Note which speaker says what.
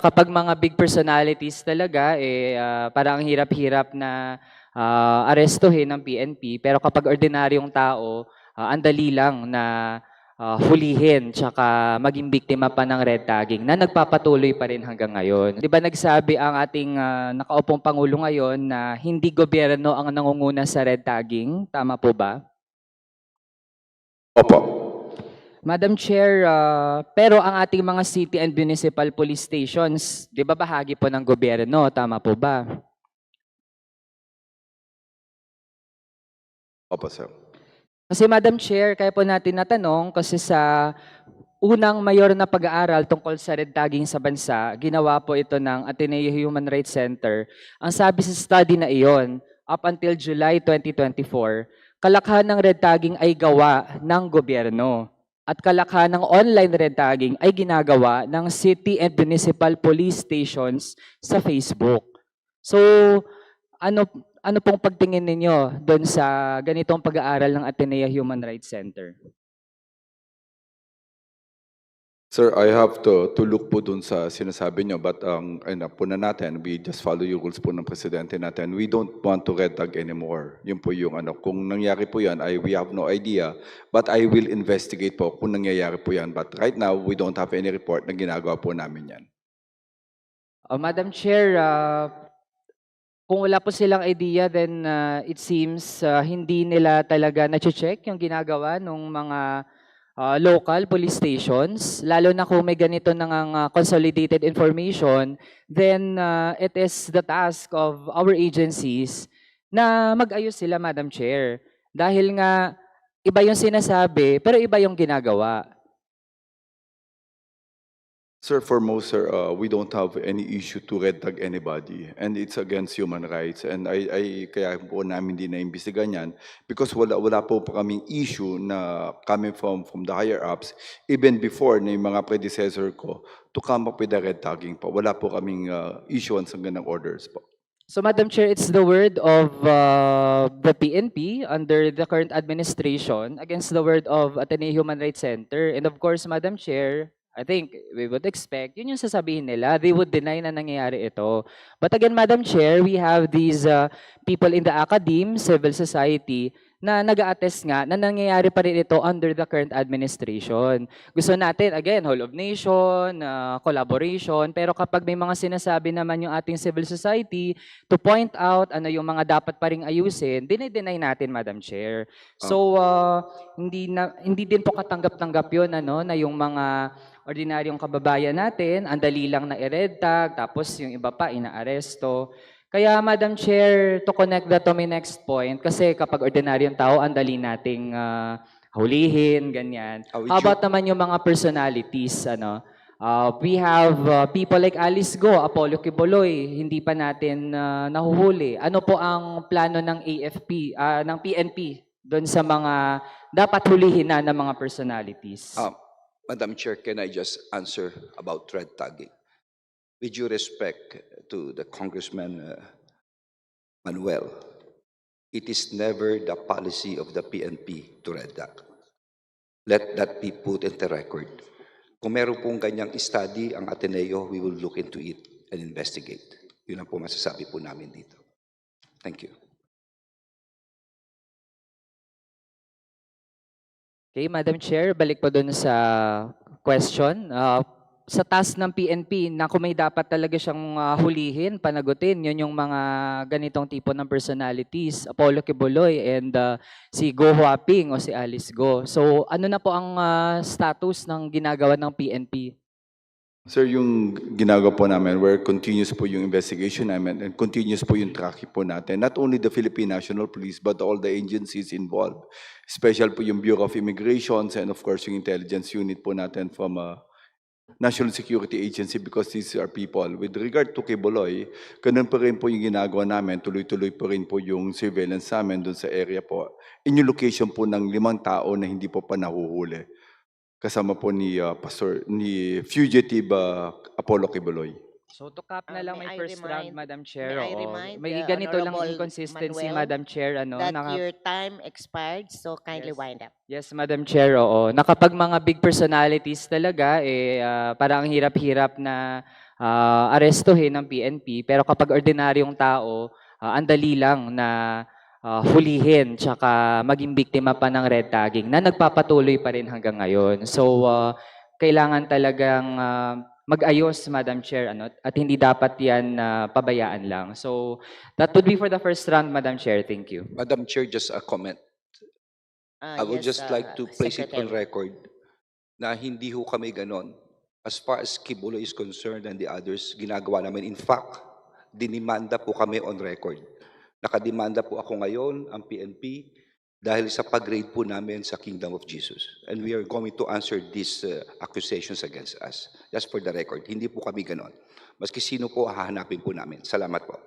Speaker 1: kapag mga big personalities talaga, parang ang hirap-hirap na arestuhin ng PNP. Pero kapag ordinaryong tao, ang dali lang na hulihin tsaka maging biktima pa ng red tagging na nagpapatuloy pa rin hanggang ngayon. Di ba nagsabi ang ating nakaupong Pangulo ngayon na hindi gobyerno ang nangunguna sa red tagging? Tama po ba?
Speaker 2: Opo.
Speaker 1: Madam Chair, pero ang ating mga city and municipal police stations, di ba bahagi po ng gobyerno? Tama po ba?
Speaker 2: Opo, sir.
Speaker 1: Kasi Madam Chair, kaya po natin natanong kasi sa unang mayor na pag-aaral tungkol sa red tagging sa bansa, ginawa po ito ng Ateneo Human Rights Center. Ang sabi sa study na iyon, up until July 2024, kalakhan ng red tagging ay gawa ng gobyerno. At kalakhan ng online red tagging ay ginagawa ng city and municipal police stations sa Facebook. So, ano pong pagtingin ninyo doon sa ganitong pag-aaral ng Ateneo Human Rights Center?
Speaker 2: Sir, I have to look po dun sa sinasabi nyo, but po na natin, we just follow yung rules po ng presidente natin. We don't want to red tag anymore. Yun po yung kung nangyari po yan, we have no idea, but I will investigate po kung nangyayari po yan. But right now, we don't have any report na ginagawa po namin yan.
Speaker 1: Madam Chair, kung wala po silang idea, then it seems hindi nila talaga na-check yung ginagawa ng mga local police stations, lalo na kung may ganito nang consolidated information, then it is the task of our agencies na mag-ayos sila, Madam Chair. Dahil nga, iba yung sinasabi, pero iba yung ginagawa.
Speaker 2: Sir, for most, sir, we don't have any issue to red tag anybody, and it's against human rights. And kaya po namin din na-imbestigan yan because wala po kaming issue na coming from the higher ups, even before na yung mga predecessor ko, to come up with the red tagging po. Wala po kaming issuance ng ganang orders po.
Speaker 1: So, Madam Chair, it's the word of the PNP under the current administration against the word of Ateneo Human Rights Center. And of course, Madam Chair, I think we would expect, yun yung sasabihin nila, they would deny na nangyayari ito. But again, Madam Chair, we have these people in the academe, civil society, na nag-a-attest nga na nangyayari pa rin ito under the current administration. Gusto natin, again, whole of nation, collaboration, pero kapag may mga sinasabi naman yung ating civil society to point out ano yung mga dapat pa ring ayusin, dinay-deny natin, Madam Chair. So, hindi din po katanggap-tanggap yun, na yung mga ordinaryong kababayan natin, ang dali lang na i-red tag, tapos yung iba pa inaaresto. Kaya Madam Chair, to connect that to my next point, kasi kapag ordinaryong tao, ang dali nating hulihin, ganyan. How about naman yung mga personalities, we have people like Alice Go, Apollo Quiboloy, hindi pa natin nahuhuli. Ano po ang plano ng AFP, ng PNP, doon sa mga dapat hulihin na ng mga personalities?
Speaker 3: Madam Chair, can I just answer about red tagging? With due respect to the Congressman Manuel, it is never the policy of the PNP to red tag. Let that be put into record. Kung meron pong ganyang study ang Ateneo, we will look into it and investigate. Yun ang po masasabi po namin dito. Thank you.
Speaker 1: Okay, Madam Chair, balik po doon sa question. Sa task ng PNP, na kung may dapat talaga siyang hulihin, panagutin, yun yung mga ganitong tipo ng personalities, Apollo Quiboloy and si Go Huaping o si Alice Go. So ano na po ang status ng ginagawa ng PNP?
Speaker 2: Sir, yung ginagawa po namin, where continuous po yung investigation namin and continuous po yung tracking po natin. Not only the Philippine National Police, but all the agencies involved. Special po yung Bureau of Immigrations and of course yung intelligence unit po natin from National Security Agency because these are people. With regard to Quiboloy, ganun pa rin po yung ginagawa namin. Tuloy-tuloy po rin po yung surveillance namin doon sa area po. In yung location po ng 5 tao na hindi po pa nahuhuli. Kasama po ni fugitive Apollo Quiboloy.
Speaker 1: So to cap na lang
Speaker 4: May
Speaker 1: may
Speaker 4: I
Speaker 1: first round,
Speaker 4: remind-
Speaker 1: Madam Chair.
Speaker 4: may I
Speaker 1: oo.
Speaker 4: remind
Speaker 1: May
Speaker 4: the
Speaker 1: ganito lang
Speaker 4: Honorable
Speaker 1: inconsistency,
Speaker 4: Manuel,
Speaker 1: Madam Chair.
Speaker 4: that your time expired, so kindly
Speaker 1: Yes.
Speaker 4: wind up.
Speaker 1: Yes, Madam Chair, oo. Na kapag mga big personalities talaga, parang ang hirap-hirap na arestuhin ng PNP, pero kapag ordinaryong tao, ang dali lang na hulihin tsaka maging biktima pa ng red tagging na nagpapatuloy pa rin hanggang ngayon. So, kailangan talagang mag-ayos, Madam Chair, ano, at hindi dapat yan pabayaan lang. So, that would be for the first round, Madam Chair. Thank you.
Speaker 3: Madam Chair, just a comment. I would
Speaker 4: Yes,
Speaker 3: just like to place it on
Speaker 4: Secretary.
Speaker 3: record na hindi ho kami ganon. As far as Kibuloy is concerned and the others, ginagawa namin. In fact, dinimanda po kami on record. Nakademanda po ako ngayon, ang PNP, dahil sa pag-raid po namin sa Kingdom of Jesus. And we are going to answer these accusations against us. Just for the record, hindi po kami ganon. Maski sino po, hahanapin po namin. Salamat po.